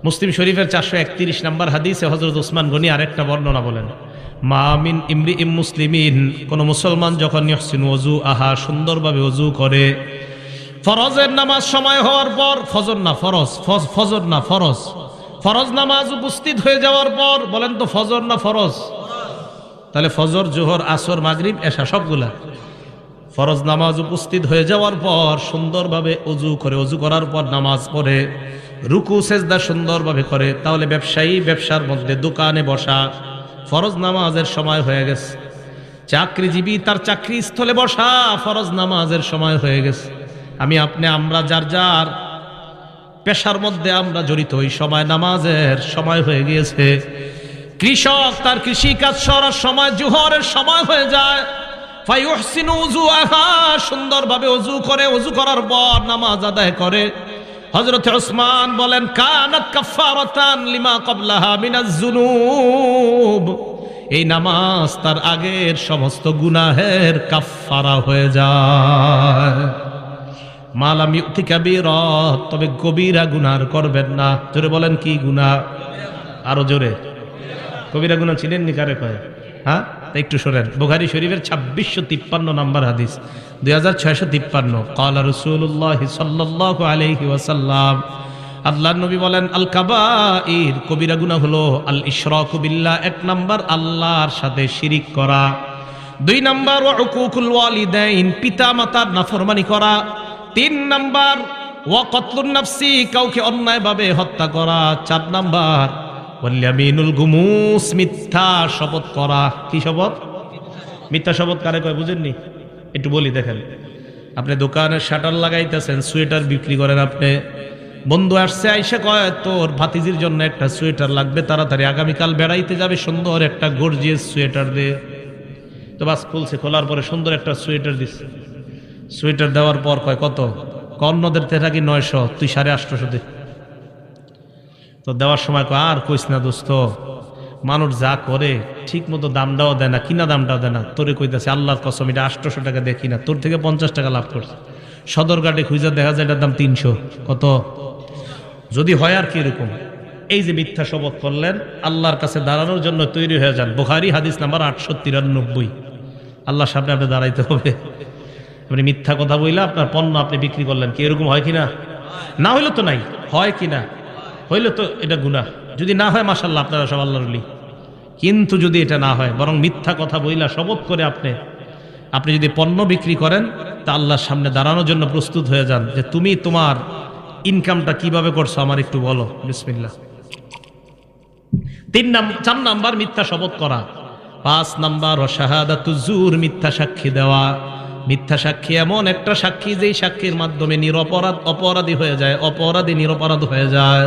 মুসলিম শরীফের 431 নম্বর হাদিসে হযরত উসমান গনি আরেকটা বর্ণনা বলেন, মা মিন ইমরিইম মুসলিমিন, কোন মুসলমান যখন ইহসিনু ওযু আহা, সুন্দরভাবে ওযু করে, ফরজের নামাজ সময় হওয়ার পর, ফজর না ফরজ, ফজর না ফরজ, ফরজ নামাজ উপস্থিত হয়ে যাওয়ার পর, বলেন তো ফজর না ফরজ? তাহলে ফজর, জোহর, আসর, মাগরিব, এশা সবগুলা ফরজ নামাজ উপস্থিত হয়ে যাওয়ার পর সুন্দরভাবে ওযু করে, ওযু করার পর নামাজ পড়ে, রুকু সেজদা সুন্দরভাবে করে, তাহলে ব্যবসায়ী ব্যবসার মধ্যে দোকানে বসা, ফরজ নামাজের সময় হয়ে গেছে। চাকরিজীবী তার চাকরি স্থলে বসা, ফরজ নামাজের সময় হয়ে গেছে। আমি আপনি আমরা যার যার পেশার মধ্যে আমরা জড়িত, ওই সময় নামাজের সময় হয়ে গিয়েছে। কৃষক তার কৃষি কাজ করার সময়, জোহরের সময় হয়ে যায়, ফায়ুহসিনু উযুআহা, সুন্দরভাবে ওযু করে, ওযু করার পর নামাজ আদায় করে। হযরত উসমান বলেন, কানাত কাফফারাতান লিমা ক্বাবলাহা মিনাজ যুনুব, এই নামাজ তার আগের সমস্ত গুনাহের কাফফারা হয়ে যায়। মালাম ইউতি কাবীরা, তবে কবিরা গুনাহ করবেন না। জোরে বলেন, কি গুনাহ? আরো জোরে। কবিরা গুনাহ চিনেন নি? কারে কয়? হ্যাঁ, একটু শোনেন। বুখারী শরীফের 2653 নম্বর হাদিস, 2653, ক্বালা রাসূলুল্লাহ সাল্লাল্লাহু আলাইহি ওয়াসাল্লাম, আল্লাহর নবী বলেন, আল কাবাইর, কবিরা গুনাহ হলো আল ইশরাকু বিল্লাহ, এক নাম্বার আল্লাহর সাথে শিরিক করা, 2 নাম্বার ওয়া উকুকুল ওয়ালিদাইন, পিতা মাতার নাফরমানি করা, 3 নাম্বার ওয়া কতলুন নাফসি, কাউকে অন্যায়ভাবে হত্যা করা, 4 নাম্বার ওয়াল ইয়ামিনুল গুমুস, মিথ্যা শপথ করা। কি শপথ? মিথ্যা শপথ কারে কয় বুঝেননি? একটু বলি দেখেন। আপনি দোকানের শাটার লাগাইতেছেন, সোয়েটার বিক্রি করেন, আপনি বন্ধু আসছে, আইসা কয় তোর ভাতিজির জন্য একটা সোয়েটার লাগবে, তাড়াতাড়ি আগামীকাল বেড়াইতে যাবে, সুন্দর একটা গর্জিয়াস সোয়েটার দে। তো বাস খুলছে, খোলার পরে সুন্দর একটা সোয়েটার দিচ্ছে। সোয়েটার দেওয়ার পর কয় কত? অন্যদের থেকে থাকি 900, তুই 850 দে। তো দেওয়ার সময় কয়, আর কইস না দোস্ত, মানুষ যা করে ঠিক মতো দামটাও দেয় না, কিনা দামটাও দেয় না। তোরে কইতাছে আল্লাহর কসম, এটা 800 টাকা দেখি না, তোর থেকে 50 টাকা লাভ করছে। সদরঘাটে খুঁজে দেখা যায় এটার দাম 300। কত? যদি হয় আর কি এরকম। এই যে মিথ্যা শপথ করলেন, আল্লাহর কাছে দাঁড়ানোর জন্য তৈরি হয়ে যান। বুখারী হাদিস নাম্বার 893, আল্লাহর সামনে আপনি দাঁড়াইতে হবে। আপনি মিথ্যা কথা বইলা আপনার পণ্য আপনি বিক্রি করলেন, কি এরকম হয় কিনা? না হইলে তো নাই, হয় কিনা? হইলে তো এটা গুনাহ। যদি না হয় মাশাআল্লাহ, আপনারা সব আল্লাহর ওলি। কিন্তু যদি এটা না হয়, বরং মিথ্যা কথা বইলা শপথ করে আপনি যদি পণ্য বিক্রি করেন, তা আল্লাহর সামনে দাঁড়ানোর জন্য প্রস্তুত হয়ে যান, যে তুমি তোমার ইনকামটা কিভাবে করছো আমার একটু বলো। বিসমিল্লাহ। 4 নাম্বার মিথ্যা শপথ করা। 5 নাম্বার শাহাদাতুজ জুর, মিথ্যা সাক্ষী দেওয়া। মিথ্যা সাক্ষী এমন একটা সাক্ষী, যেই সাক্ষীর মাধ্যমে নিরপরাধ অপরাধী হয়ে যায়, অপরাধী নিরপরাধ হয়ে যায়।